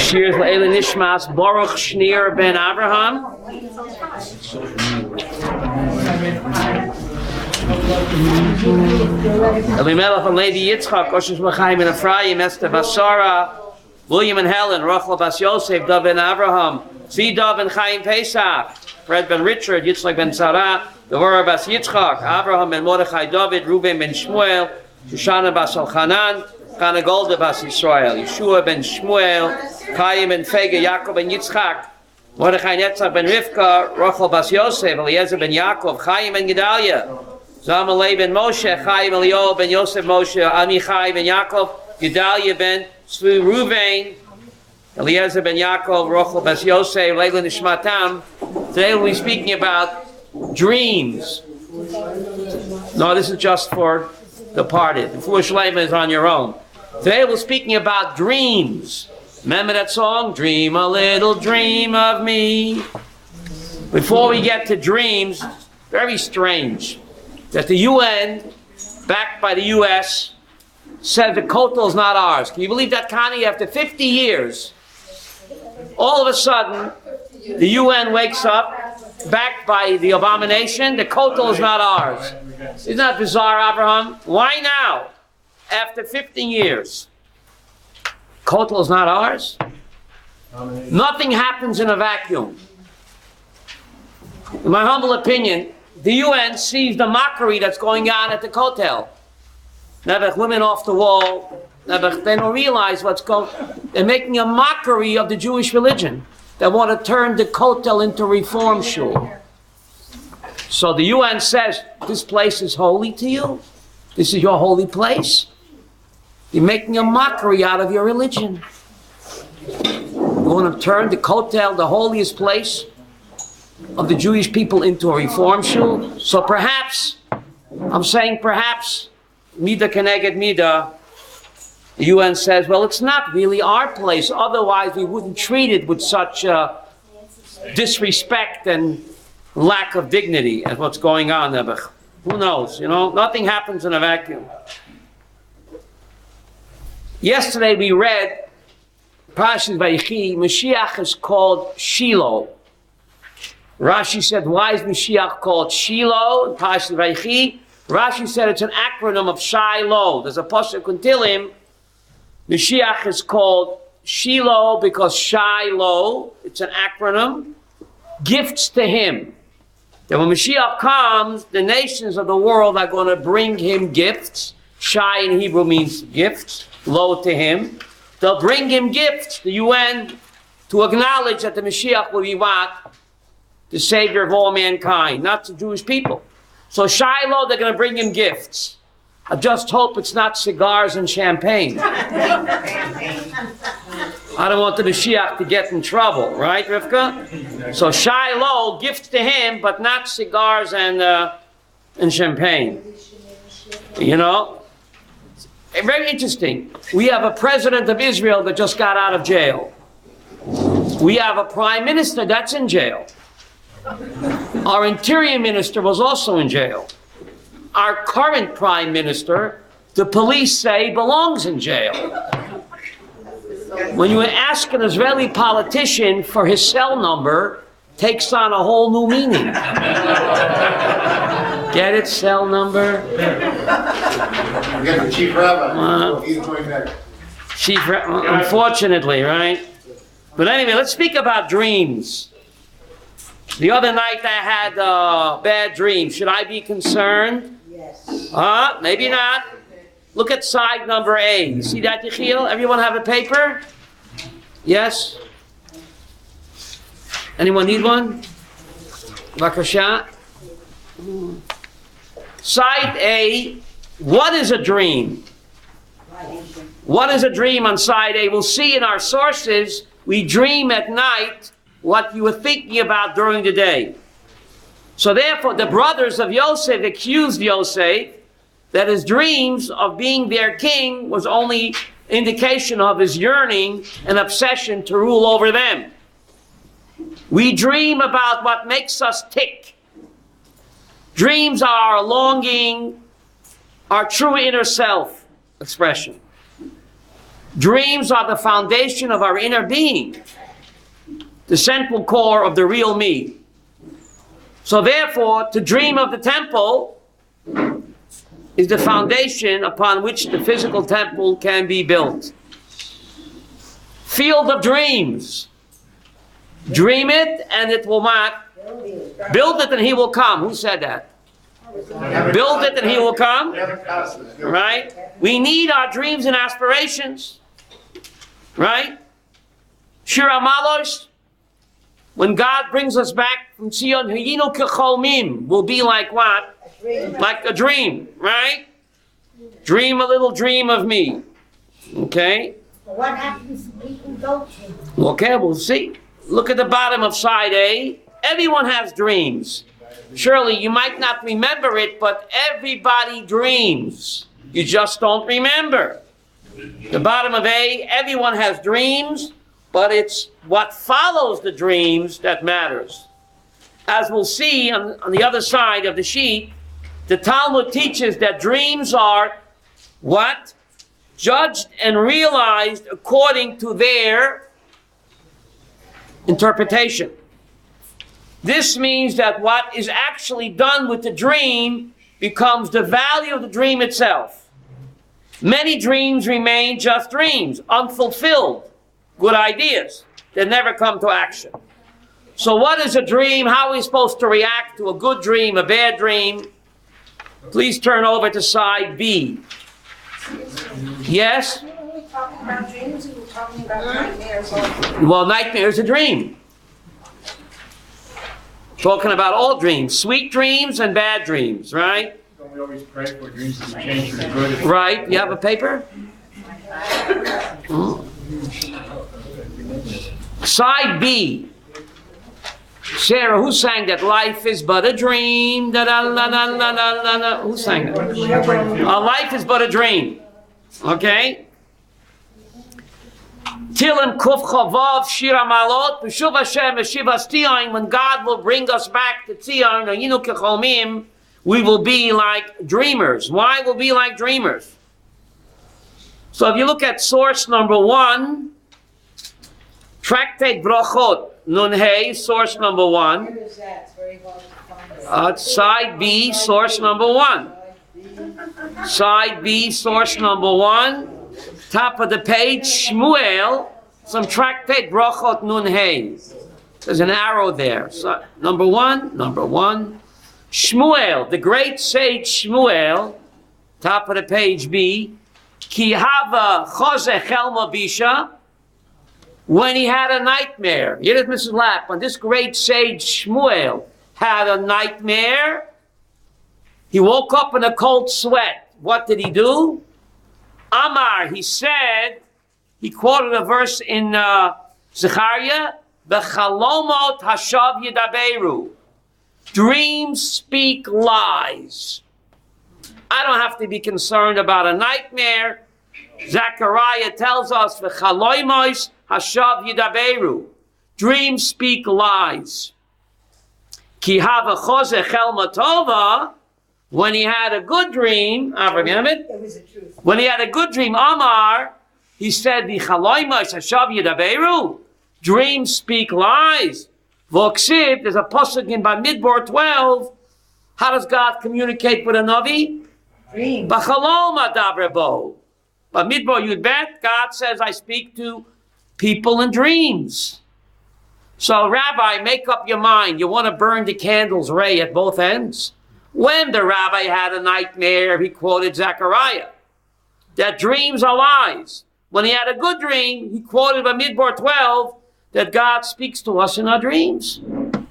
Shir Le'ele Nishmas Baruch Shneur ben Abraham. Elimelech and Lady Yitzchak, Oshus Machaim and Ephraim, Esther Basara, William and Helen, Rachel Bas Yosef, Dov ben Abraham, Zida ben Chaim Pesach, Fred ben Richard, Yitzchak ben Sarah, Devorah Bas Yitzchak, Abraham ben Mordechai David, Reuben ben Shmuel, Shoshana Bas Elchanan, Chana Golda Bas Yisrael, Yeshua ben Shmuel, Chaim ben Fega, Yaakov ben Yitzchak, Mordechai Netzach ben Rivka, Rachel Bas Yosef, Eliezer ben Yaakov, Chaim ben Gedalia, Zamalei ben Moshe, Chaim Elio ben Yosef Moshe, Amichai ben Yaakov, Gedalia ben Tzvu Ruvain, Eliezer ben Yaakov, Rachel Bas Yosef, Leila Nishmatam. Today we'll be speaking about dreams. No, this is just for the departed. The foolish layman is on your own. Today we're speaking about dreams. Remember that song? Dream a little dream of me. Before we get to dreams, very strange that the UN, backed by the US, said the Kotel is not ours. Can you believe that, Connie? After 50 years, all of a sudden, the UN wakes up, backed by the abomination, the Kotel is not ours. Isn't that bizarre, Abraham? Why now? After 15 years. Kotel is not ours? Nothing happens in a vacuum. In my humble opinion, the UN sees the mockery that's going on at the Kotel. Nebuch, women off the wall. Nebuch, they don't realize what's going on. They're making a mockery of the Jewish religion. They want to turn the Kotel into reform shul. So the UN says, this place is holy to you? This is your holy place? You're making a mockery out of your religion. You want to turn the Kotel, the holiest place of the Jewish people, into a reform shul? So perhaps, I'm saying perhaps, Mida Keneged Mida, the UN says, well, it's not really our place. Otherwise, we wouldn't treat it with such disrespect and lack of dignity as what's going on there. But who knows? You know, nothing happens in a vacuum. Yesterday we read Parashat Vayechi. Mashiach is called Shiloh. Rashi said, why is Mashiach called Shiloh in Parashat Vayechi? Rashi said it's an acronym of Shiloh. There's a pasuk in Tehillim. Mashiach is called Shiloh because Shiloh, it's an acronym, gifts to him. That when Mashiach comes, the nations of the world are going to bring him gifts. Shai in Hebrew means gifts, lo to him. They'll bring him gifts, the UN, to acknowledge that the Mashiach will be what? The Savior of all mankind, not the Jewish people. So Shiloh, they're going to bring him gifts. I just hope it's not cigars and champagne. I don't want the Mashiach to get in trouble, right, Rivka? So Shiloh, gifts to him, but not cigars and champagne. You know? Very interesting. We have a president of Israel that just got out of jail. We have a prime minister that's in jail. Our interior minister was also in jail. Our current prime minister, the police say, belongs in jail. When you ask an Israeli politician for his cell number, takes on a whole new meaning. Get it? Cell number? We got the chief rabbi. He's going back. Unfortunately, right? But anyway, let's speak about dreams. The other night I had a bad dream. Should I be concerned? Yes. Maybe not. Look at side number A. You see that, Yechiel? Everyone have a paper? Yes? Anyone need one? Bakasha? Side A, what is a dream? What is a dream on side A? We'll see in our sources, we dream at night what you were thinking about during the day. So therefore, the brothers of Yosef accused Yosef that his dreams of being their king was only indication of his yearning and obsession to rule over them. We dream about what makes us tick. Dreams are our longing, our true inner self expression. Dreams are the foundation of our inner being, the central core of the real me. So therefore, to dream of the temple is the foundation upon which the physical temple can be built. Field of dreams. Dream it and it will not. Build it and he will come. Who said that? Build it and he will come. Right? We need our dreams and aspirations. Right? Shira Malos. When God brings us back from Zion, Hayinu Kecholmim will be like what? Like a dream, right? Dream a little dream of me. Okay? What happens if we can go to? Okay, we'll see. Look at the bottom of side A. Everyone has dreams. Surely you might not remember it, but everybody dreams. You just don't remember. The bottom of A, everyone has dreams, but it's what follows the dreams that matters. As we'll see on the other side of the sheet, the Talmud teaches that dreams are what? Judged and realized according to their interpretation. This means that what is actually done with the dream becomes the value of the dream itself. Many dreams remain just dreams, unfulfilled, good ideas that never come to action. So what is a dream? How are we supposed to react to a good dream, a bad dream? Please turn over to side B. Yes? When we talking about dreams, we were talking about nightmares also. Well, nightmare is a dream. Talking about all dreams, sweet dreams and bad dreams, right? Don't we always pray for dreams to be changed for the good? Right. You have a paper? Side B. Sarah, who sang that? Life is but a dream. Da da da da da da da. Who sang that? Life is but a dream. Okay. Tilim Kuf Chavav Shira Malot B'Shuv Hashem B'Shivas Tzion. When God will bring us back to Tzion, Yinu Kecholmim, we will be like dreamers. Why will we be like dreamers? So if you look at source number 1, Tractate Brachot Nun Hey, source number 1. Where is that? It's very hard to find. Side B, source number 1. Side B, source number 1. Top of the page, Shmuel, some Tractate Brachot Nun Hey. There's an arrow there. So, number 1. Shmuel, the great sage Shmuel, top of the page B, Ki hava choze chelma bisha, when he had a nightmare. Here is Mrs. Lapp. When this great sage Shmuel had a nightmare, he woke up in a cold sweat. What did he do? Amar, he said, he quoted a verse in Zechariah, B'chalomot hashav yidaberu. Dreams speak lies. I don't have to be concerned about a nightmare. Zechariah tells us, V'chaloimos hashav yidaberu. Dreams speak lies. Ki hava choze chelma tova. When he had a good dream, It was the truth. when he had a good dream, Amar, he said, V'chaloimos hashav yidaberu. Dreams speak lies. V'oksiv, there's a pasuk in Bamidbar 12. How does God communicate with a Navi? Dream. B'chalom adabrebo. Bamidbar Yud Bet, God says, I speak to people in dreams. So, Rabbi, make up your mind. You want to burn the candles ray at both ends? When the Rabbi had a nightmare, he quoted Zechariah, that dreams are lies. When he had a good dream, he quoted Bamidbar 12, that God speaks to us in our dreams.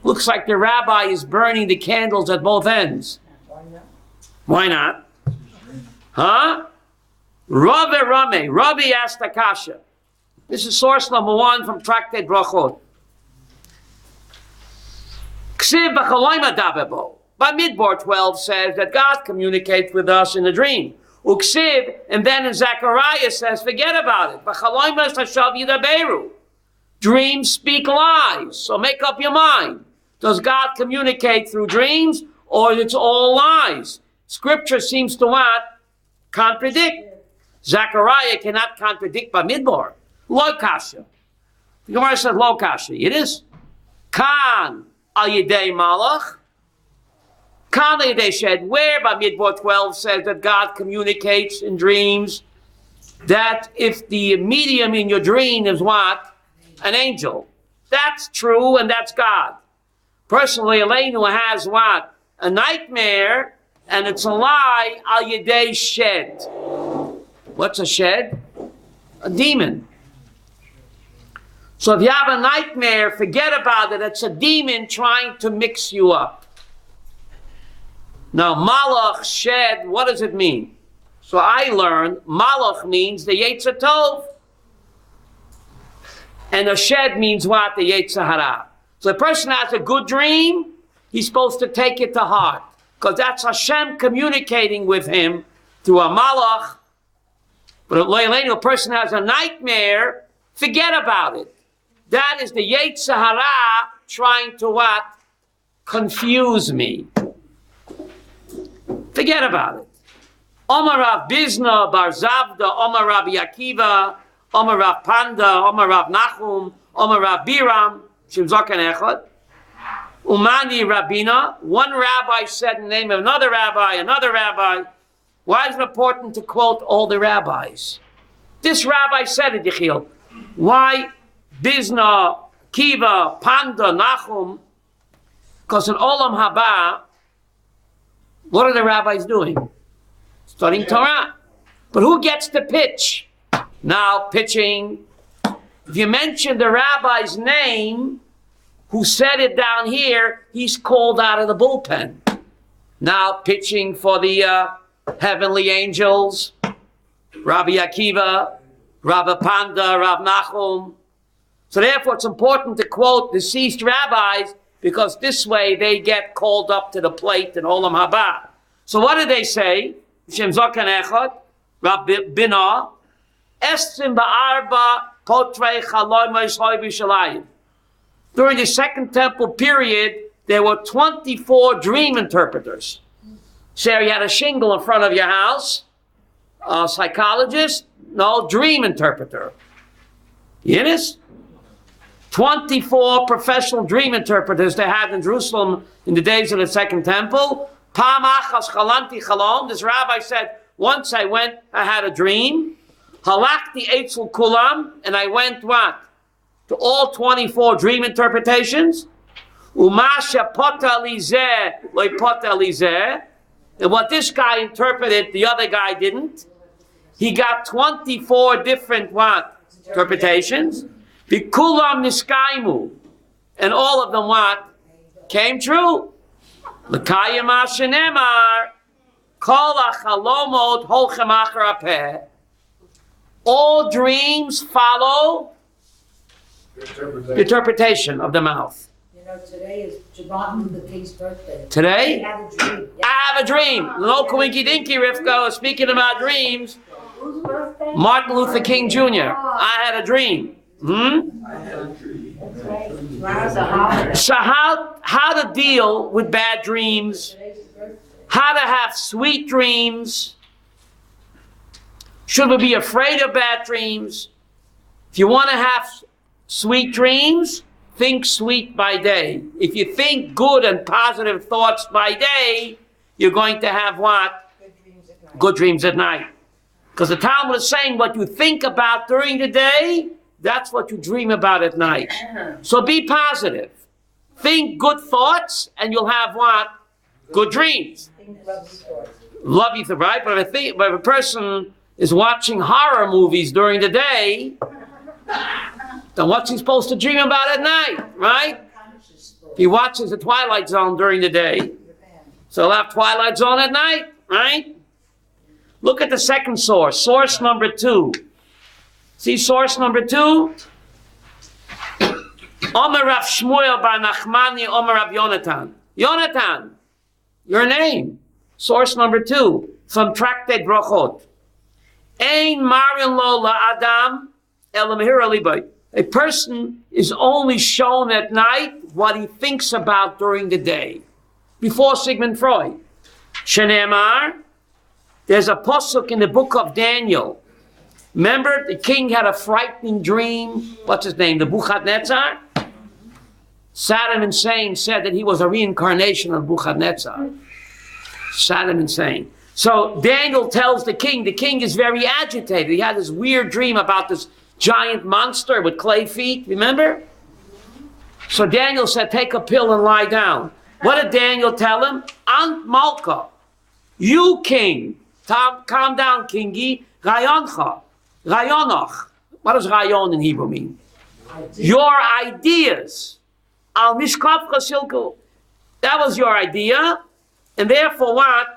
Looks like the Rabbi is burning the candles at both ends. Why not? Huh? Rabbi asked Akasha. This is source number 1 from Tractate Brachot. Ksiv b'chaloim adabebo. Bamidbar 12 says that God communicates with us in a dream. Uksiv, and then in Zechariah says, forget about it. B'chaloim hashav yidaberu. Dreams speak lies. So make up your mind. Does God communicate through dreams, or it's all lies? Scripture seems to what? Contradict. Zechariah cannot contradict Bamidbar. Lo kasha. The Gemara says lo kasha. It is. Kan al yedei malach. Kan al yedei shed. Where Bamidbar 12 says that God communicates in dreams, that if the medium in your dream is what? An angel. That's true, and that's God. Personally, Elenu has what? A nightmare, and it's a lie, al yedei shed. What's a shed? A demon. So if you have a nightmare, forget about it. It's a demon trying to mix you up. Now, malach, shed, what does it mean? So I learned, malach means the Yetzer Tov. And a shed means what? The Yetzer Hara. So the person has a good dream, he's supposed to take it to heart. Because that's Hashem communicating with him through a malach. But if a person has a nightmare, forget about it. That is the Yetzer Hara trying to what? Confuse me. Forget about it. Omar Rav Bizna, Bar Zavda, Omar Rabbi Akiva, Omar Rav Panda, Omar Rav Nachum, Omar Rav Biram, Shem Zokan Echad, Umani Rabina. One rabbi said in the name of another rabbi, another rabbi. Why is it important to quote all the rabbis? This rabbi said it, Yechiel. Why Bizna, Kiva, Panda, Nachum? Because in Olam Haba, what are the rabbis doing? Studying Torah. But who gets the pitch? Now, pitching. If you mention the rabbi's name, who said it down here, he's called out of the bullpen. Now, pitching for the heavenly angels, Rabbi Akiva, Rabbi Panda, Rav Nachum. So therefore, it's important to quote deceased rabbis, because this way they get called up to the plate in Olam Haba. So what did they say? Shem Zokan Echad, Rabbi Binah, Esrim Ba'arba Potrei Chaloi Moishoi B'Shalayim. During the Second Temple period, there were 24 dream interpreters. So you had a shingle in front of your house, a psychologist, no, dream interpreter. Yes? 24 professional dream interpreters they had in Jerusalem in the days of the Second Temple. Pam achas chalanti chalom. This rabbi said, once I had a dream. Halakti eitzel kulam, and I went what? To all 24 dream interpretations. Umasha pota lizeh, loy pota lizeh. And what this guy interpreted, the other guy didn't. He got 24 different what? Interpretations. Bikulam niskaimu. And all of them what? Came true. L'kayim ashenemar. Kol hachalomot holchem achar hapeh. All dreams follow the interpretation of the mouth. You know, today is Martin Luther King's birthday. Today? He had a dream. Yeah. I have a dream. No coinky dinky, Rivka. Speaking about dreams, Whose birthday? Martin Luther King Jr. I had a dream. That's right. Tomorrow's a holiday. So how to deal with bad dreams, Today's his birthday. how to have sweet dreams. Should we be afraid of bad dreams? If you want to have sweet dreams, think sweet by day. If you think good and positive thoughts by day, you're going to have what? Good dreams at night. Good dreams at night. Because the Talmud is saying what you think about during the day, that's what you dream about at night. So be positive. Think good thoughts, and you'll have what? Good dreams. Think lovely stories. Love you, right? But if a person is watching horror movies during the day, then what's he supposed to dream about at night, right? Conscious stories. If he watches the Twilight Zone during the day, so he'll have Twilight Zone at night, right? Look at the second source, source number 2. See source number 2? Omer Rav Shmuel bar Nachmani, Omer Rav Yonatan. Yonatan, your name. Source number 2 from Tractate Brochot. Ein marin lo la'adam el mehira libay. A person is only shown at night what he thinks about during the day. Before Sigmund Freud. Shenemar, there's a pasuk in the book of Daniel. Remember, the king had a frightening dream. What's his name? The Nebuchadnezzar? Saddam Hussein said that he was a reincarnation of Nebuchadnezzar. Saddam Hussein. So Daniel tells the king is very agitated. He had this weird dream about this giant monster with clay feet, remember? So Daniel said, take a pill and lie down. What did Daniel tell him? Ant Malka, you king, calm down, kingi, Rayoncha, Rayonach. What does Rayon in Hebrew mean? Your ideas. Al Mishkavcha Silku. That was your idea, and therefore what?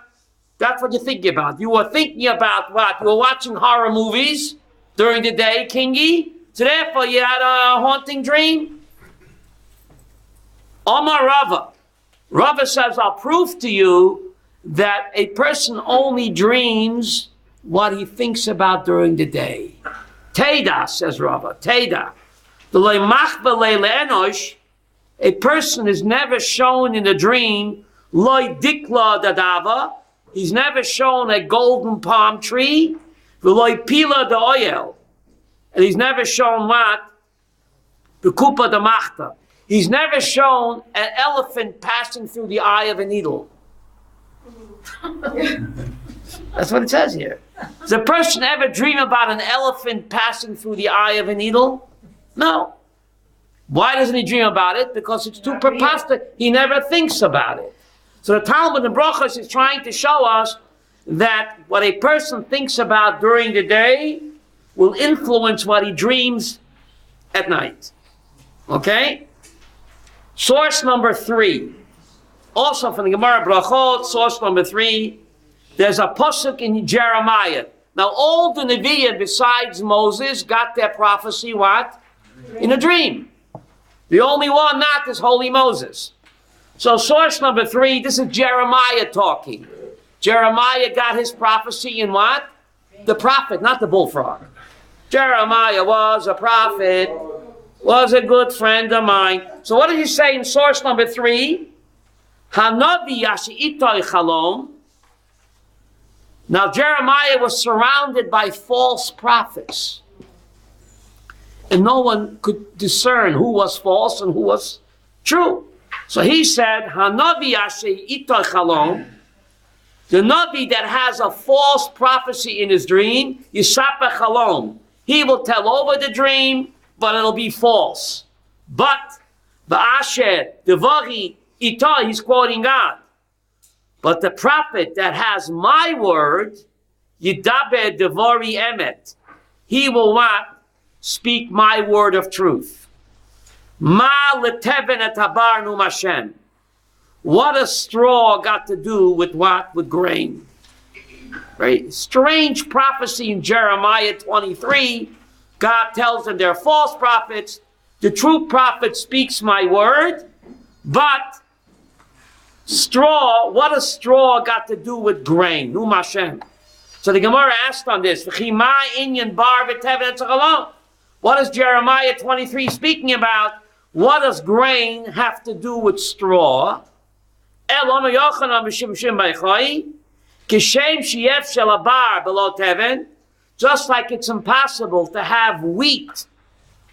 That's what you're thinking about. You were thinking about what? You were watching horror movies during the day, kingi. So therefore you had a haunting dream. Omar Rava. Rava says, I'll prove to you that a person only dreams what he thinks about during the day. Teda, says Rava, Teda. A person is never shown in a dream, loy dikla dadava, he's never shown a golden palm tree, loy pila de oil, and he's never shown what? The kupa de machta. He's never shown an elephant passing through the eye of a needle. That's what it says here. Does a person ever dream about an elephant passing through the eye of a needle? No. Why doesn't he dream about it? Because it's too preposterous. He never thinks about it. So the Talmud in Brachos is trying to show us that what a person thinks about during the day will influence what he dreams at night. Okay? Source number 3. Also from the Gemara Brachot, source number 3. There's a pasuk in Jeremiah. Now all the Nevi'im besides Moses got their prophecy what? In a dream. The only one not is Holy Moses. So source number 3, this is Jeremiah talking. Jeremiah got his prophecy in what? The prophet, not the bullfrog. Jeremiah was a prophet, was a good friend of mine. So what did he say in source number 3? Hanavi yashi'itoi chalom. Now Jeremiah was surrounded by false prophets. And no one could discern who was false and who was true. So he said, Hanavi yashi'itoi chalom. The Navi that has a false prophecy in his dream, Yisapa chalom. He will tell over the dream, but it'll be false. But the Asher, Devari, Ita, he's quoting God. But the prophet that has my word, Yidaber Devari Emet, he will what? Speak my word of truth. Ma leteven et habar num Hashem. What a straw got to do with what? With grain. Very strange prophecy in Jeremiah 23. God tells them they're false prophets. The true prophet speaks my word. But straw, what a straw got to do with grain? Num Hashem. So the Gemara asked on this. What is Jeremiah 23 speaking about? What does grain have to do with straw? Just like it's impossible to have wheat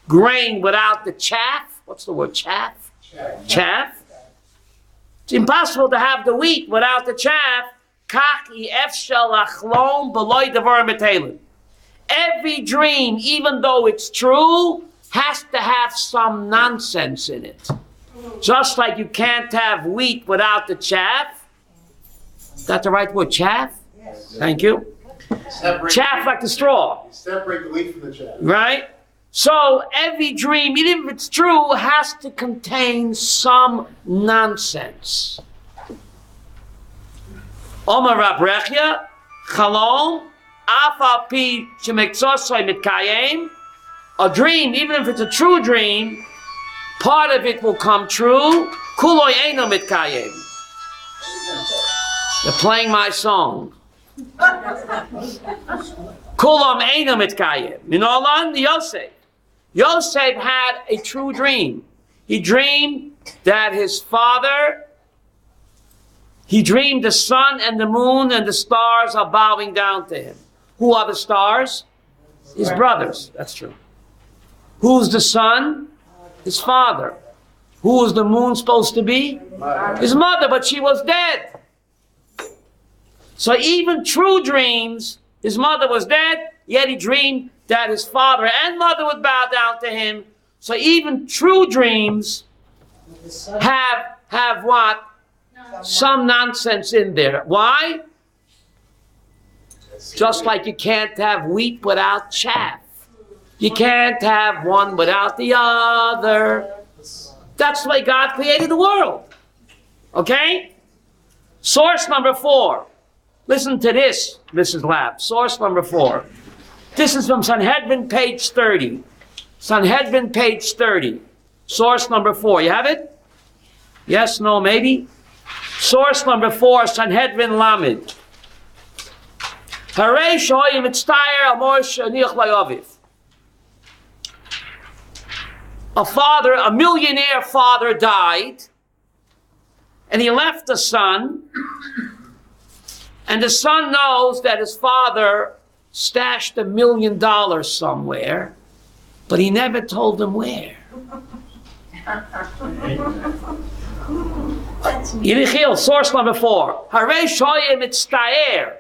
grain without the chaff. What's the word? Chaff? Chaff. It's impossible to have the wheat without the chaff. Every dream, even though it's true, has to have some nonsense in it. Just like you can't have wheat without the chaff. Is that the right word? Chaff? Yes. Thank you. Chaff like the straw. Separate the wheat from the chaff. Right? So every dream, even if it's true, has to contain some nonsense. Omar Rabrechia, Chalom, Afal Pi Shemekzosai Mitkayim. A dream, even if it's a true dream, part of it will come true. Kuloy Eino Mitkayim. They're playing my song. Kulam Eino Mitkayim. Minolan Yosef. Yosef had a true dream. He dreamed that his father, he dreamed the sun and the moon and the stars are bowing down to him. Who are the stars? His brothers. That's true. Who's the son? His father. Who was the moon supposed to be? His mother, but she was dead. So even true dreams, his mother was dead, yet he dreamed that his father and mother would bow down to him. So even true dreams have what? Some nonsense in there. Why? Just like you can't have wheat without chaff. You can't have one without the other. That's the way God created the world. Okay? Source number 4. Listen to this, Mrs. Lab. Source number 4. This is from Sanhedrin, page 30. Sanhedrin, page 30. Source number 4. You have it? Yes, no, maybe? Source number 4, Sanhedrin Lamed. Harei shoyim mitztayer amor sheniach layaviv. A millionaire father died, and he left a son, and the son knows that his father stashed $1 million somewhere, but he never told him where. Yirichil, source number 4. Harei shoyim mitztayer.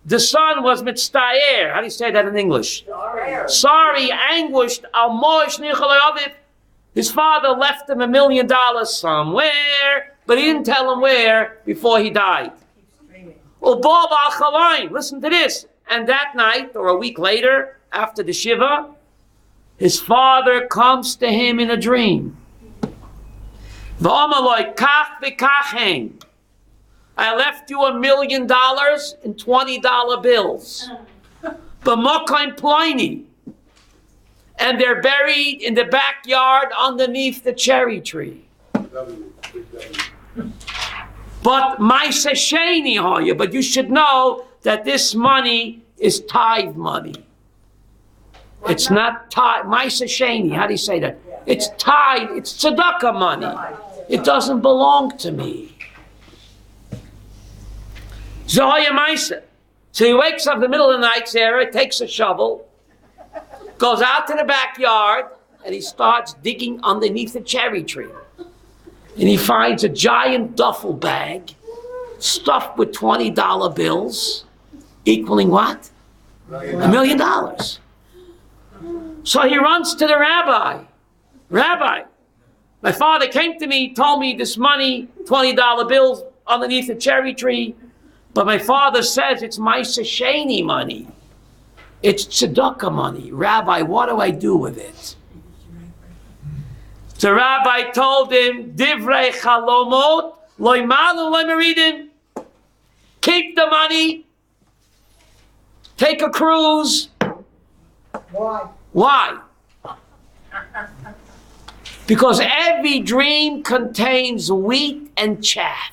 The son was mitztayer. How do you say that in English? Sorry, anguished. His father left him $1 million somewhere, but he didn't tell him where before he died. Listen to this. And that night, or a week later, after the Shiva, his father comes to him in a dream. I left you $1 million in $20 bills. B'mokaim ploini. And they're buried in the backyard underneath the cherry tree. But Maisa Sheni hoya. But you should know that this money is tithe money. It's not tithe. Maisa Sheni. How do you say that? It's tithe. It's tzedakah money. It doesn't belong to me. Zoya Maisa. So he wakes up in the middle of the night, Sarah, takes a shovel, goes out to the backyard, and he starts digging underneath the cherry tree. And he finds a giant duffel bag stuffed with $20 bills, equaling what? $1 million. So he runs to the rabbi. Rabbi, my father came to me, told me this money, $20 bills underneath the cherry tree, but my father says it's Maisa Sheni money. It's tzedakah money. Rabbi, what do I do with it? The rabbi told him, Divrei chalomot, loy malu loy meridim. Keep the money. Take a cruise. Why? Why? Because every dream contains wheat and chaff.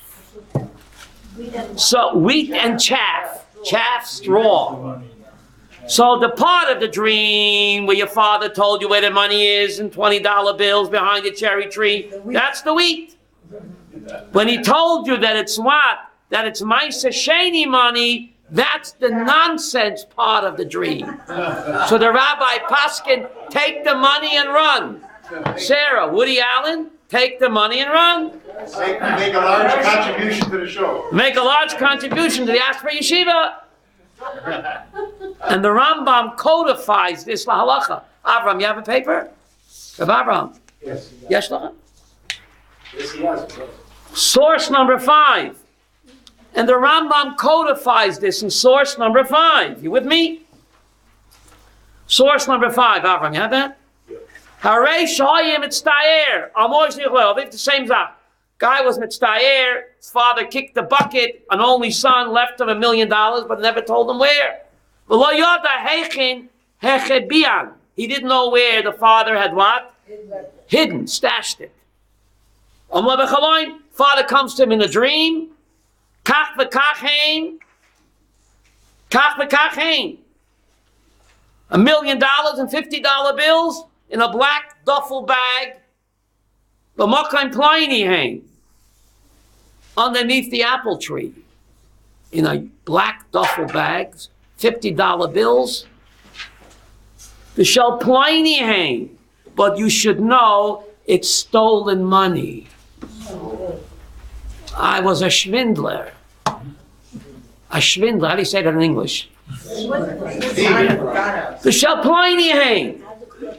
So wheat and chaff. Chaff, straw. So the part of the dream where your father told you where the money is and $20 bills behind the cherry tree, that's the wheat. When he told you that it's what? That it's Maisa Sheni money, that's the nonsense part of the dream. So the rabbi Paskin, take the money and run. Sarah, Woody Allen, take the money and run. Make a large contribution to the show. Make a large contribution to the Asper Yeshiva. And the Rambam codifies this lahalacha. Avram, you have a paper? Rabbi Avram? Yes. Yes, Lacham? Yes, he has. Source number 5. And the Rambam codifies this in source number 5. You with me? Source number 5. Avram, you have that? Harei shoyim mitztayer. Amoy shnichlo. The same zah. Guy was mitztayer. His father kicked the bucket. An only son left him $1 million, but never told him where. V'lo yoda heichin hechebian. He didn't know where the father had what? Hidden, stashed it. Amar b'chaloin. Father comes to him in a dream. Kach v'kach hein. Kach v'kach hein. $1 million and $50 bills in a black duffel bag. B'mokaim ploini hein. Underneath the apple tree. In a black duffel bag. $50 bills. The shall pliny hang, but you should know it's stolen money. I was a schwindler. A schwindler, how do you say that in English? The shall pliny hang.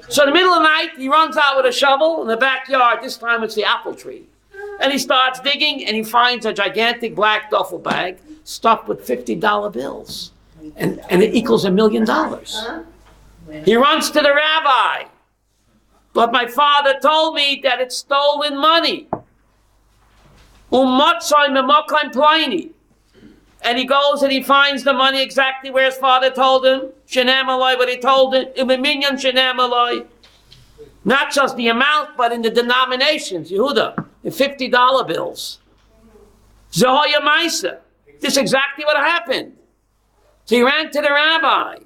So in the middle of the night, he runs out with a shovel in the backyard. This time it's the apple tree. And he starts digging, and he finds a gigantic black duffel bag stuffed with $50 bills. And it equals $1 million. He runs to the rabbi. But my father told me that it's stolen money. And he goes and he finds the money exactly where his father told him. Shenem aloi, what he told him. Minyan shenem aloi. Not just the amount, but in the denominations. Yehuda, the $50 bills. Zehoya Maisa. This is exactly what happened. So he ran to the rabbi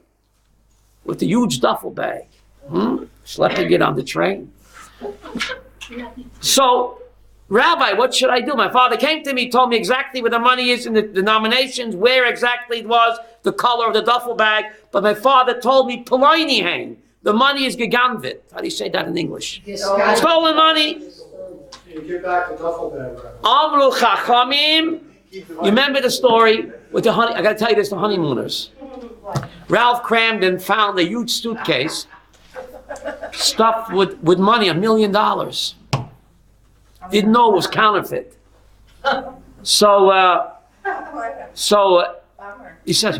with a huge duffel bag. Schlepping it on the train. So, Rabbi, what should I do? My father came to me, told me exactly where the money is in the denominations, where exactly it was, the color of the duffel bag. But my father told me, Poloini hang. The money is geganvit. How do you say that in English? Stolen money. You give back the duffel bag, Rabbi. Amru Chachamim. You remember the story with the honey? I got to tell you this: the honeymooners. Ralph Cramden found a huge suitcase stuffed with money, $1 million. Didn't know it was counterfeit. So he says,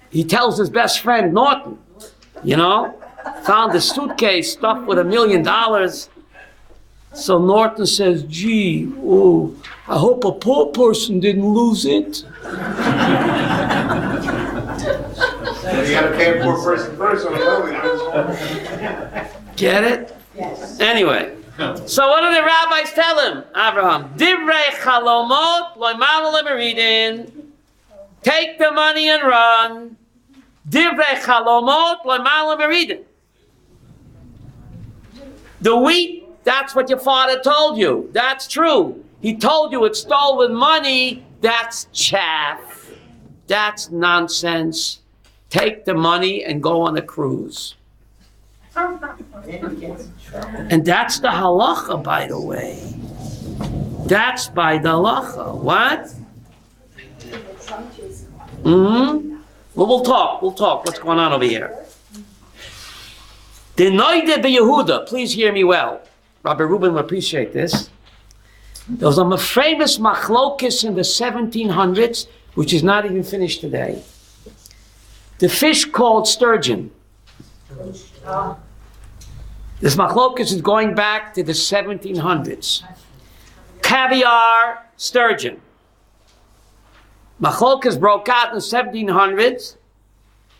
he tells his best friend Norton, found a suitcase stuffed with $1 million. So Norton says, gee, I hope a poor person didn't lose it. You got to pay a poor person first. Get it? Yes. Anyway, so what do the rabbis tell him? Abraham, Divrei chalomot loimal lemeridin. Take the money and run. Divrei chalomot loimal lemeridin. The wheat, that's what your father told you. That's true. He told you it's stolen money. That's chaff. That's nonsense. Take the money and go on a cruise. And that's the halacha, by the way. That's by the halacha. What? Well, we'll talk. What's going on over here? The Noide be Yehuda. Please hear me well. Rabbi Reuben will appreciate this. There was a famous machlokis in the 1700s, which is not even finished today. The fish called sturgeon. This machlokis is going back to the 1700s. Caviar, sturgeon. Machlokis broke out in the 1700s.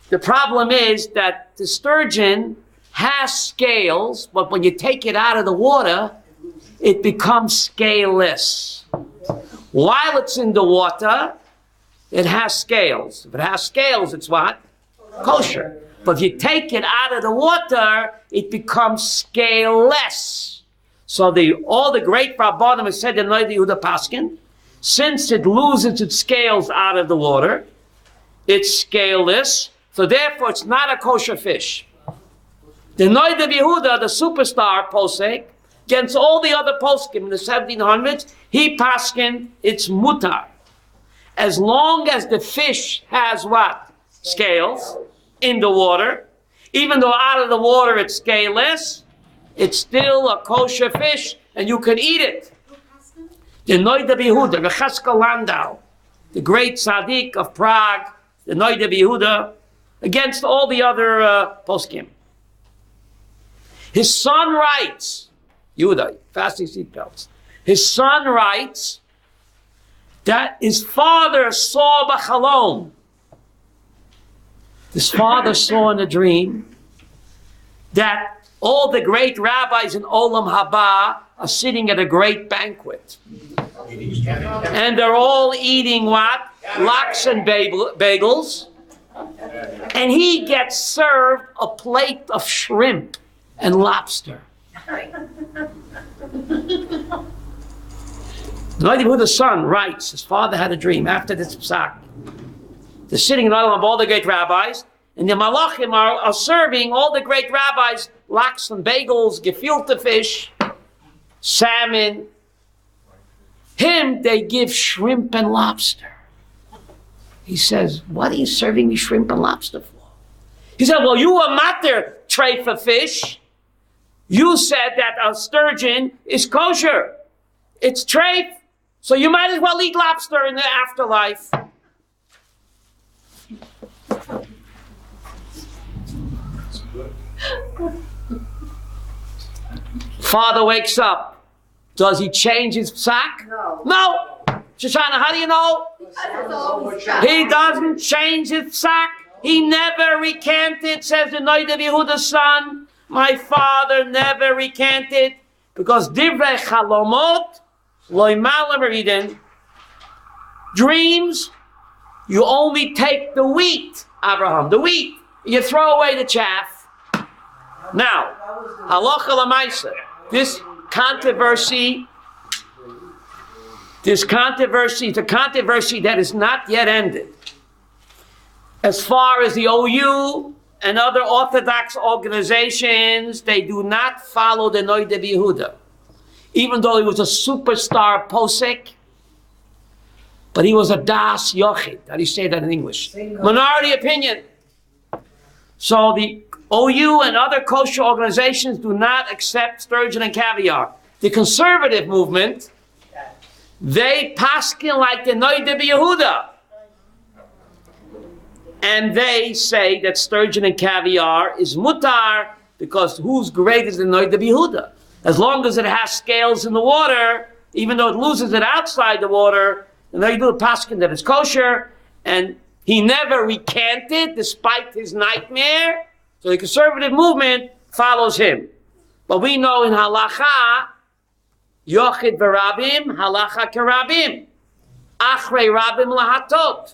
The problem is that the sturgeon has scales, but when you take it out of the water, it becomes scaleless. While it's in the water, it has scales. If it has scales, it's what? Kosher. But if you take it out of the water, it becomes scaleless. So all the great Rabbanim have said in Noida Yehuda Paskin, since it loses its scales out of the water, it's scaleless, so therefore it's not a kosher fish. The Noida Yehuda, the superstar posek, against all the other poskim in the 1700s, he paskin, it's mutar. As long as the fish has what? Scales in the water. Even though out of the water it's scaleless, it's still a kosher fish and you can eat it. The Noida Yehuda, the Cheskel Landau, the great tzaddik of Prague, the Noida Yehuda, against all the other poskim. His son writes, Yehuda, fasten seatbelts. His son writes that his father saw b'chalom. His father saw in a dream that all the great rabbis in Olam Haba are sitting at a great banquet. And they're all eating what? Lox and bagels. And he gets served a plate of shrimp and lobster. The son writes, his father had a dream after this psak. They're sitting in Olam Haba, all the great rabbis, And the Malachim are serving all the great rabbis lox and bagels, gefilte fish, salmon. Him, they give shrimp and lobster. He says, what are you serving me shrimp and lobster for? He said, well, you were matter tray for fish. You said that a sturgeon is kosher. It's treif. So you might as well eat lobster in the afterlife. Father wakes up. Does he change his sack? No. Shoshana, how do you know? He doesn't change his sack. He never recanted, says the Noid of Yehuda's son. My father never recanted. Because divrei chalomot, loy malam riden. Dreams, you only take the wheat, Abraham, the wheat. You throw away the chaff. Now, halacha l'maisa, this controversy is a controversy that is not yet ended. As far as the OU and other Orthodox organizations, they do not follow the Noid of Yehuda. Even though he was a superstar posek, but he was a das yochid. How do you say that in English? Minority opinion. So the OU and other kosher organizations do not accept sturgeon and caviar. The conservative movement, they paskin like the Noid of Yehuda. And they say that sturgeon and caviar is mutar because who's greater than Noid of Yehuda? As long as it has scales in the water, even though it loses it outside the water, and they do the paskin that it's kosher, and he never recanted despite his nightmare. So the conservative movement follows him. But we know in halacha, yochid v'rabim, halacha kerabim. Achrei rabim lahatot.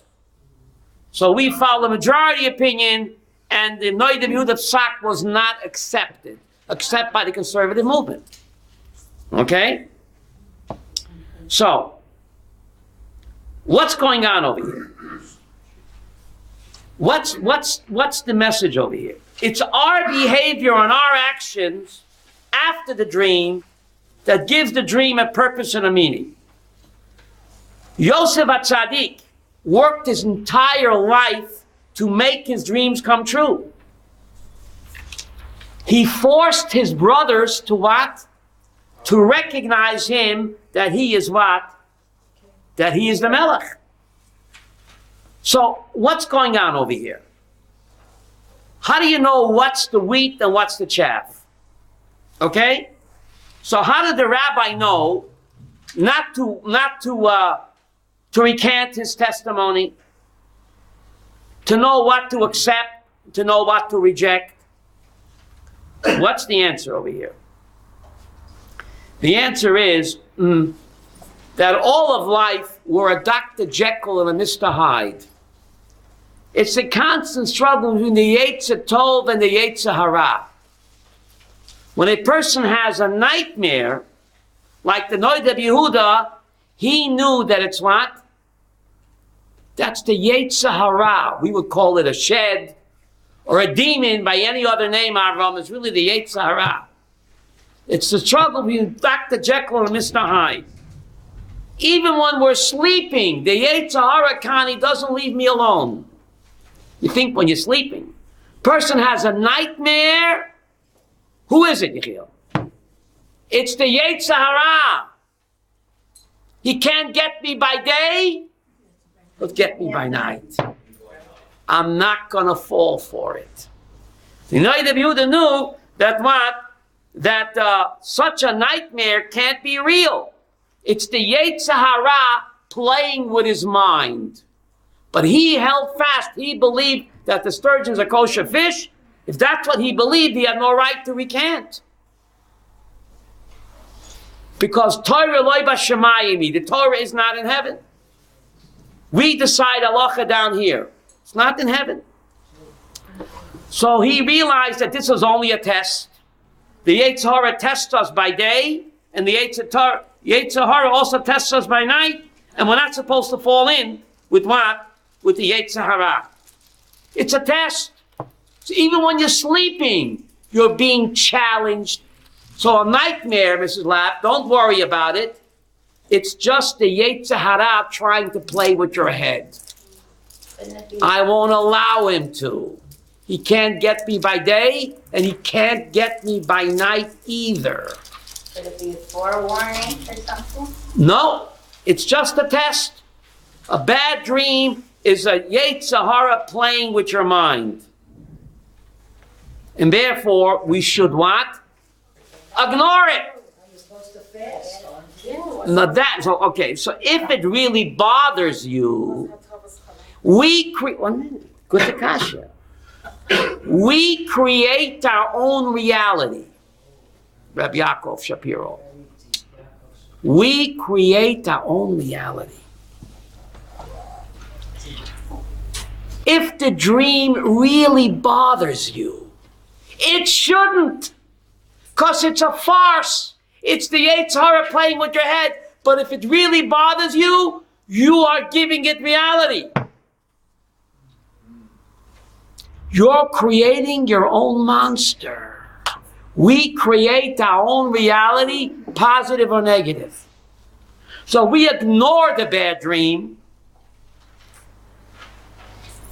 So we follow the majority opinion, and the Noid of Yehuda sack was not accepted, except by the conservative movement. Okay? So, what's going on over here? What's the message over here? It's our behavior and our actions after the dream that gives the dream a purpose and a meaning. Yosef HaTzadik worked his entire life to make his dreams come true. He forced his brothers to what? To recognize him that he is what? That he is the Melech. So what's going on over here? How do you know what's the wheat and what's the chaff? Okay? So how did the rabbi know not to recant his testimony, to know what to accept, to know what to reject? What's the answer over here? The answer is that all of life were a Dr. Jekyll and a Mr. Hyde. It's a constant struggle between the Yetzer Tov and the Yetzer Hara. When a person has a nightmare, like the Noid of Yehuda, he knew that it's what? That's the Yetzer Hara. We would call it a shed or a demon by any other name, Avram. It's really the Yetzer Hara. It's the struggle between Dr. Jekyll and Mr. Hyde. Even when we're sleeping, the Yetzer Hara Kani doesn't leave me alone. You think when you're sleeping. Person has a nightmare. Who is it, Yechiel? It's the Yetzer Hara. He can't get me by day, but get me by night. I'm not going to fall for it. The Noid of Yehuda knew that what? That such a nightmare can't be real. It's the Yetzer Hara playing with his mind. But he held fast. He believed that the sturgeons are kosher fish. If that's what he believed, he had no right to recant. Because Torah loy b'shamayim, the Torah is not in heaven. We decide halacha down here. It's not in heaven. So he realized that this was only a test. The Yetzer Hara tests us by day, and the Yetzer Hara also tests us by night, and we're not supposed to fall in with what? With the Yetzer Hara. It's a test. So even when you're sleeping, you're being challenged. So a nightmare, Mrs. Lapp, don't worry about it. It's just the Yetzer Hara trying to play with your head. I won't allow him to. He can't get me by day, and he can't get me by night either. Could it be a forewarning or something? No, it's just a test. A bad dream is a Yetzer Hara playing with your mind. And therefore, we should what? Ignore it. You're supposed to fast. Now okay, so if it really bothers you, we create, 1 minute, good to kasha. We create our own reality. Rabbi Yaakov Shapiro. We create our own reality. If the dream really bothers you, it shouldn't, because it's a farce. It's the Yetzer Hara playing with your head. But if it really bothers you, you are giving it reality. You're creating your own monster. We create our own reality, positive or negative. So we ignore the bad dream,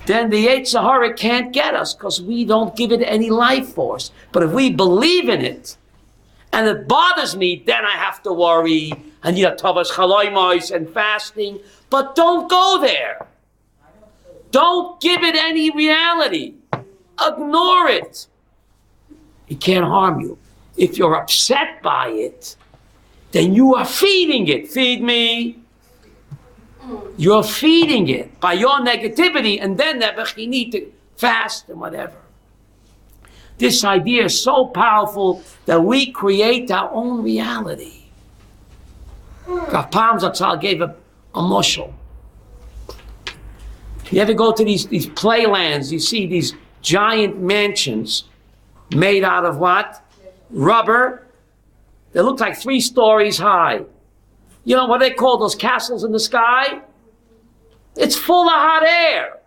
then the Yetzer Hara can't get us because we don't give it any life force. But if we believe in it, and it bothers me, then I have to worry, and you have Tavas Chaloimos and fasting. But don't go there. Don't give it any reality. Ignore it. It can't harm you. If you're upset by it, then you are feeding it. Feed me. You're feeding it by your negativity, and then you need to fast and whatever. This idea is so powerful that we create our own reality. Rav Pam Zatzal gave a mushal. You ever go to these playlands, you see these giant mansions made out of what? Rubber. They look like 3 stories high. You know what they call those castles in the sky? It's full of hot air.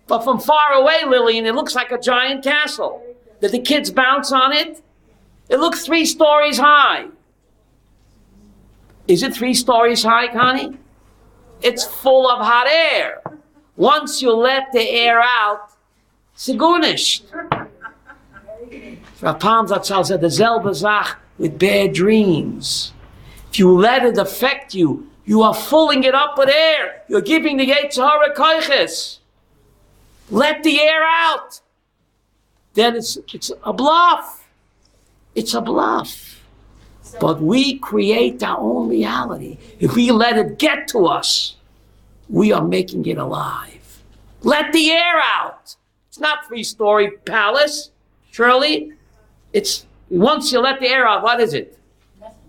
But from far away, Lillian, it looks like a giant castle. Did the kids bounce on it? It looks 3 stories high. Is it 3 stories high, Connie? It's full of hot air. Once you let the air out, it's gunished. Rav Pam Zatzal said the Zelbe Zach with bad dreams. If you let it affect you, you are filling it up with air. You're giving the Yetzer Hara koiches. Let the air out. Then it's a bluff. It's a bluff. But we create our own reality. If we let it get to us, we are making it alive. Let the air out. It's not 3-story palace, Shirley. It's once you let the air out, what is it?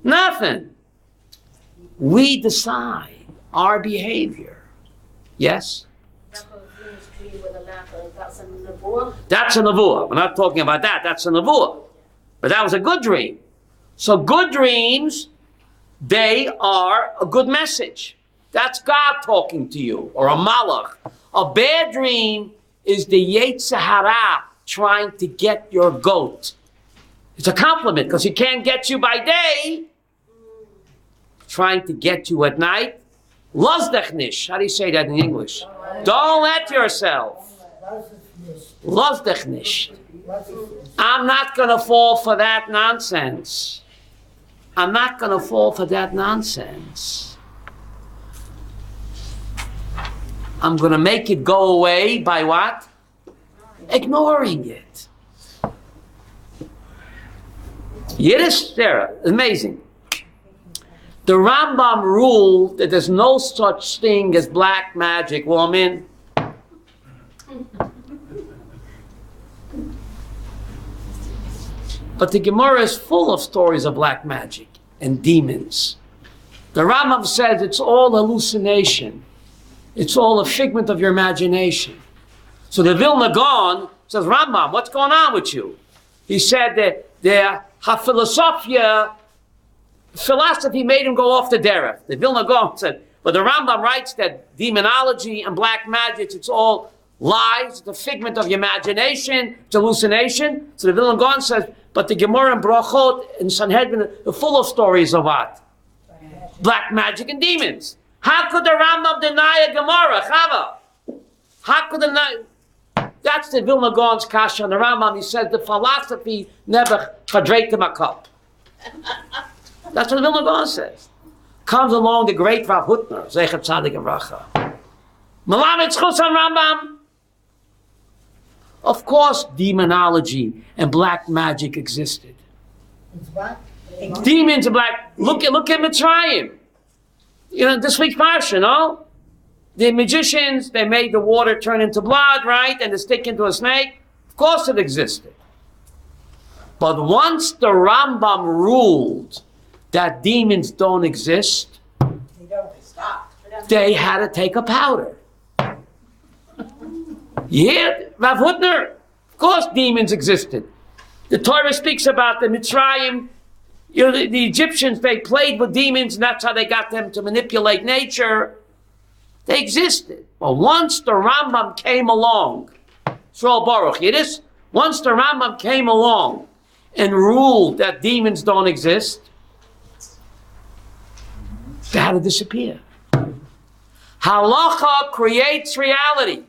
Nothing. We decide our behavior. Yes? That's a nevuah. We're not talking about that. That's a nevuah. But that was a good dream. So good dreams, they are a good message. That's God talking to you, or a malach. A bad dream is the Yetzer Hara trying to get your goat. It's a compliment because he can't get you by day. Trying to get you at night. Lazdechnish. How do you say that in English? Don't let yourself. Lazdechnish. I'm not going to fall for that nonsense. I'm not going to fall for that nonsense. I'm going to make it go away by what? Ignoring it. Yiddish, Sarah, amazing. The Rambam ruled that there's no such thing as black magic, woman. But the Gemara is full of stories of black magic and demons. The Rambam says it's all hallucination. It's all a figment of your imagination. So the Vilna Gaon says, Rambam, what's going on with you? He said that the philosophy made him go off the derech. The Vilna Gaon said, but the Rambam writes that demonology and black magic, it's all lies, the figment of your imagination, it's hallucination. So the Vilna Gaon says, but the Gemara and Brachot and Sanhedrin are full of stories of what? Black magic and demons. How could the Rambam deny a Gemara, Chava? How could the... That's the Vilna Gaon's kasha on the Rambam. He says the philosophy never chadraitim a cup. That's what the Vilna Gaon says. Comes along the great Rav Hutner, Zecher Tzadik Avracha. Malamed Chus on Rambam. Of course, demonology and black magic existed. What? Demons and black. Look at Mitzrayim. You know, this week's parsha, no? The magicians, they made the water turn into blood, right? And the stick into a snake. Of course it existed. But once the Rambam ruled that demons don't exist, they had to take a powder. Yeah, Rav Hutner, of course demons existed. The Torah speaks about the Mitzrayim. You know, the Egyptians, they played with demons, and that's how they got them to manipulate nature. They existed. But once the Rambam came along, Shmuel Baruch, Yiddish, once the Rambam came along and ruled that demons don't exist, they had to disappear. Halacha creates reality.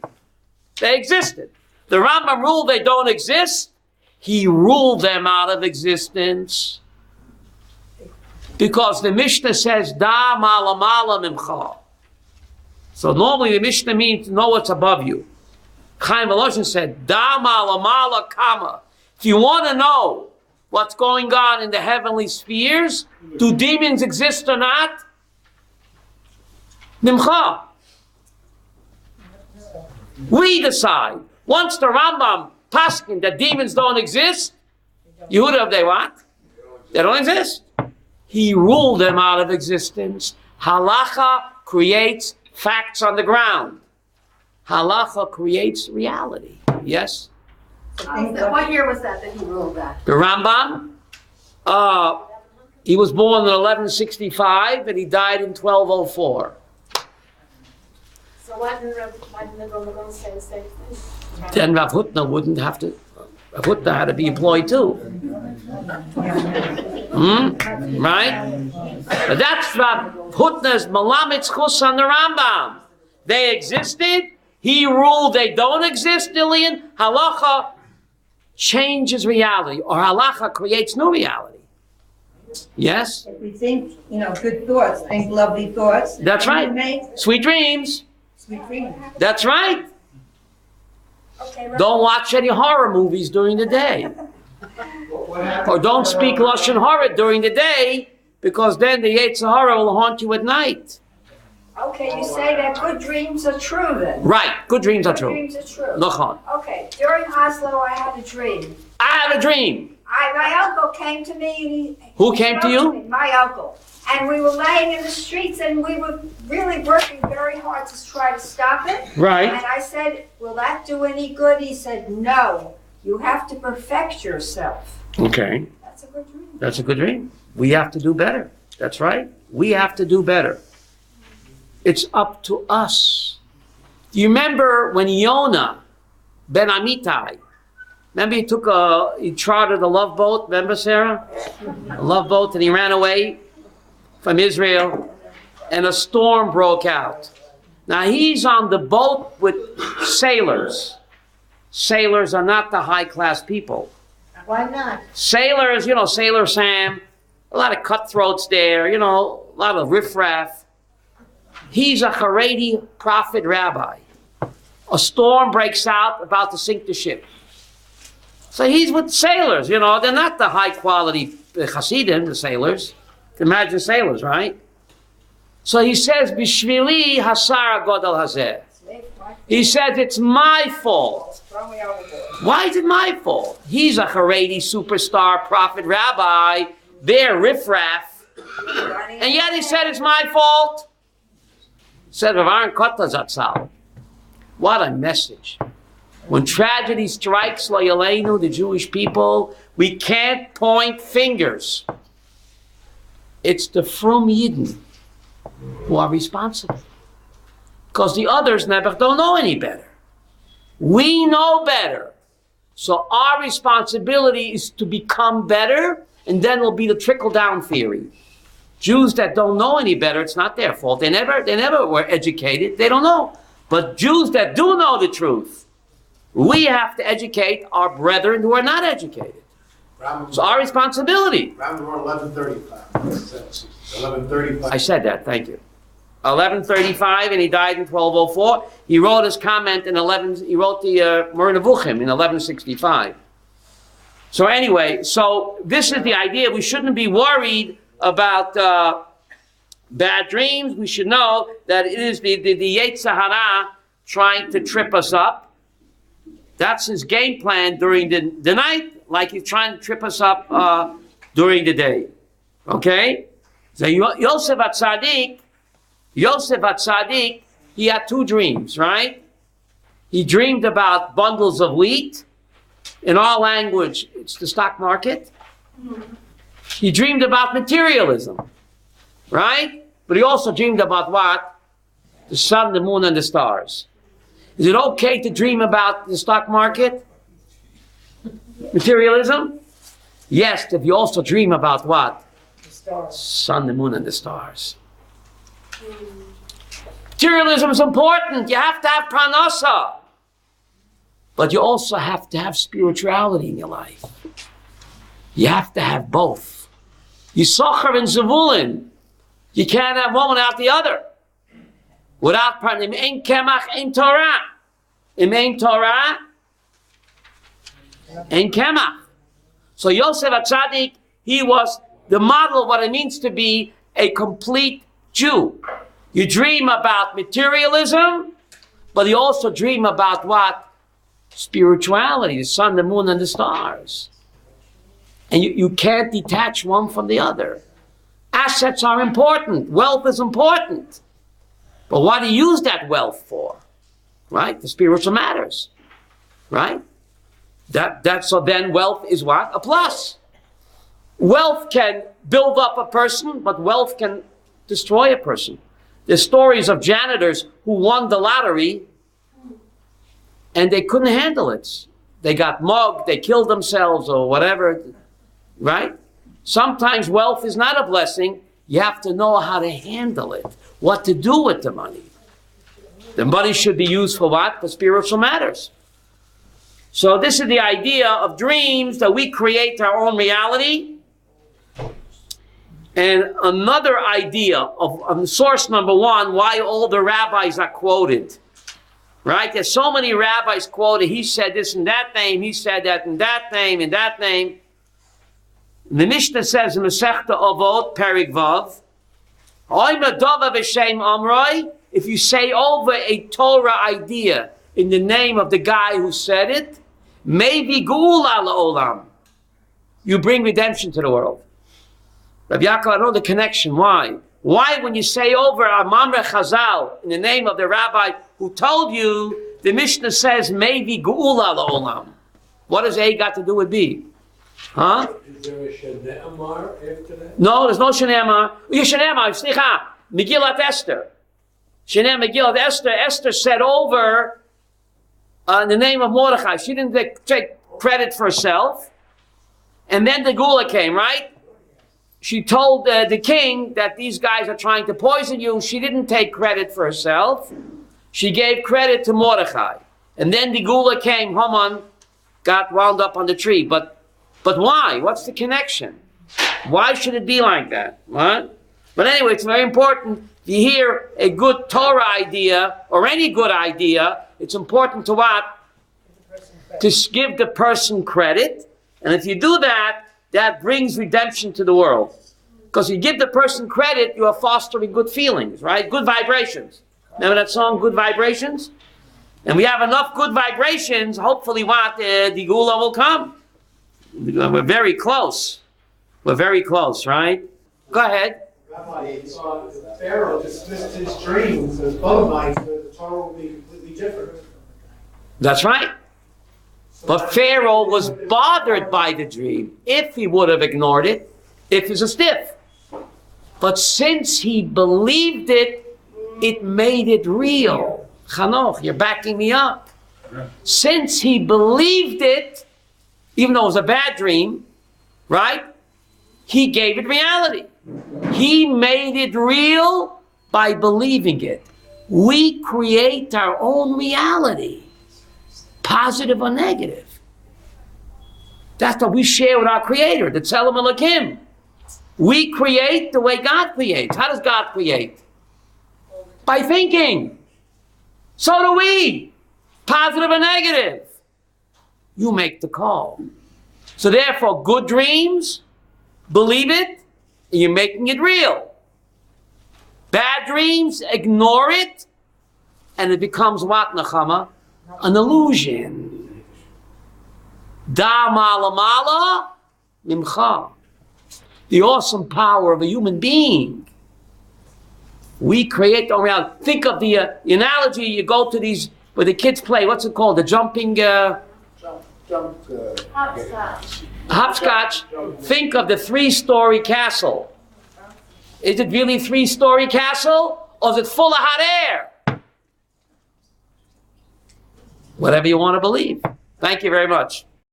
They existed. The Rambam ruled they don't exist. He ruled them out of existence. Because the Mishnah says, Da malamala mimcha. So normally the Mishnah means know what's above you. Chaim Volozhin said, Da malamala kama. If you want to know what's going on in the heavenly spheres, do demons exist or not? Nimcha. We decide. Once the Rambam paskin that demons don't exist, Yehuda, they what? They don't exist. He ruled them out of existence. Halacha creates facts on the ground. Halacha creates reality. Yes? What year was that he ruled that? The Rambam, he was born in 1165 and he died in 1204. So why didn't the Vilna Gaon say the same thing? Then Rav Hutner wouldn't have to, Rav Hutner had to be employed too. Right? But that's Rav Hutner's Malamed Chus on the Rambam. They existed. He ruled they don't exist, Dillian. Halacha changes reality, or halacha creates new reality. Yes? If we think, good thoughts, think lovely thoughts. That's right. Make Sweet dreams. sweet dreams. That's right. Okay, right. Don't watch any horror movies during the day. Or don't speak Lashon Hara during the day, because then the Yetzer Hara will haunt you at night. Okay, you say that good dreams are true then? Right. Good dreams are Good true. dreams are true. Nachon. Okay, during Oslo I had a dream. I had a dream. My uncle came to me and he... Who came to you? Me, my uncle. And we were laying in the streets and we were really working very hard to try to stop it. Right. And I said, will that do any good? He said, no. You have to perfect yourself. Okay. That's a good dream. That's a good dream. We have to do better. That's right. We have to do better. It's up to us. Do you remember when Yonah ben Amittai, remember he chartered a love boat, remember Sarah? A love boat, and he ran away from Israel, and a storm broke out. Now he's on the boat with sailors. Sailors are not the high-class people. Why not? Sailors, Sailor Sam, a lot of cutthroats there, a lot of riffraff. He's a Haredi prophet rabbi. A storm breaks out about to sink the ship. So he's with sailors, they're not the high-quality Hasidim, the sailors. Imagine sailors, right? So he says, Bishvili hasara godel hazeh. He says, it's my fault. Throw me overboard. Why is it my fault? He's a Haredi superstar prophet rabbi. They're riffraff. And yet he said, it's my fault. Said of Aaron Kotler Zatzal. What a message. When tragedy strikes Lo Yaleinu, the Jewish people, we can't point fingers. It's the Frum Yidden who are responsible. Because the others never don't know any better. We know better. So our responsibility is to become better, and then will be the trickle-down theory. Jews that don't know any better, it's not their fault. They never were educated. They don't know. But Jews that do know the truth, we have to educate our brethren who are not educated. It's our responsibility. Around 1135. 1135. I said that, thank you. 1135, and he died in 1204. He wrote his comment in he wrote the Moreh Nevuchim in 1165. So anyway, so this is the idea. We shouldn't be worried about bad dreams. We should know that it is the Yetzer Hara trying to trip us up. That's his game plan during the night, like he's trying to trip us up during the day. Okay? So Yosef HaTzadik, he had two dreams, right? He dreamed about bundles of wheat. In our language, it's the stock market. He dreamed about materialism, right? But he also dreamed about what? The sun, the moon, and the stars. Is it okay to dream about the stock market? Materialism? Yes, if you also dream about what? The stars. Sun, the moon, and the stars. Materialism is important. You have to have pranasa. But you also have to have spirituality in your life. You have to have both. Yisachar and Zevulun. You can't have one without the other. Without pranasa. Im ein kemach, ein Torah. Im ein Torah, ein kemach. So Yosef HaTzadik, he was the model of what it means to be a complete Jew. You dream about materialism, but you also dream about what? Spirituality, the sun, the moon, and the stars. And you can't detach one from the other. Assets are important. Wealth is important. But what do you use that wealth for? Right? The spiritual matters. Right? So then wealth is what? A plus. Wealth can build up a person, but wealth can destroy a person. There's stories of janitors who won the lottery and they couldn't handle it. They got mugged, they killed themselves or whatever, right? Sometimes wealth is not a blessing. You have to know how to handle it, what to do with the money. The money should be used for what? For spiritual matters. So this is the idea of dreams, that we create our own reality. And another idea of source number one, why all the rabbis are quoted. Right? There's so many rabbis quoted. He said this in that name. He said that in that name, in that name. The Mishnah says in Masechta Avot, Perik Vav, if you say over a Torah idea in the name of the guy who said it, maybe Geula La'olam, you bring redemption to the world. Rabbi Yaakov, I know the connection. Why? Why, when you say over a Mamre Chazal in the name of the rabbi who told you, the Mishnah says, maybe Geula La'olam? What does A got to do with B? Huh? Is there a Shene'amar after that? No, there's no Shene'amar. Shene'amar, Slicha, Megillat Esther. Megillat Esther. Esther said over in the name of Mordechai. She didn't take credit for herself. And then the Gula came, right? She told the king that these guys are trying to poison you. She didn't take credit for herself. She gave credit to Mordechai. And then the Gula came, Haman got wound up on the tree. But why? What's the connection? Why should it be like that? What? But anyway, it's very important. If you hear a good Torah idea or any good idea, it's important to what? To give the person credit. And if you do that, that brings redemption to the world. Because you give the person credit, you are fostering good feelings, right? Good vibrations. Remember that song, Good Vibrations? And we have enough good vibrations, hopefully what? The Gula will come. We're very close. We're very close, right? Go ahead. Rabbi, Pharaoh dismissed his dreams as bona fides, so the Torah will be completely different. That's right. But Pharaoh was bothered by the dream. If he would have ignored it, if he's a stiff. But since he believed it, it made it real. Chanoch, you're backing me up. Since he believed it, even though it was a bad dream, right? He gave it reality. He made it real by believing it. We create our own reality, positive or negative. That's what we share with our Creator, the Tzelem Elokim. We create the way God creates. How does God create? By thinking. So do we. Positive or negative. You make the call. So therefore, good dreams, believe it, and you're making it real. Bad dreams, ignore it, and it becomes what, Nechama? An illusion. Da mala mala mimcha. The awesome power of a human being. We create our reality. Think of the analogy, you go to these, where the kids play, what's it called? The jumping... Hopscotch. Think of the 3-story castle. Is it really a 3-story castle, or is it full of hot air? Whatever you want to believe. Thank you very much.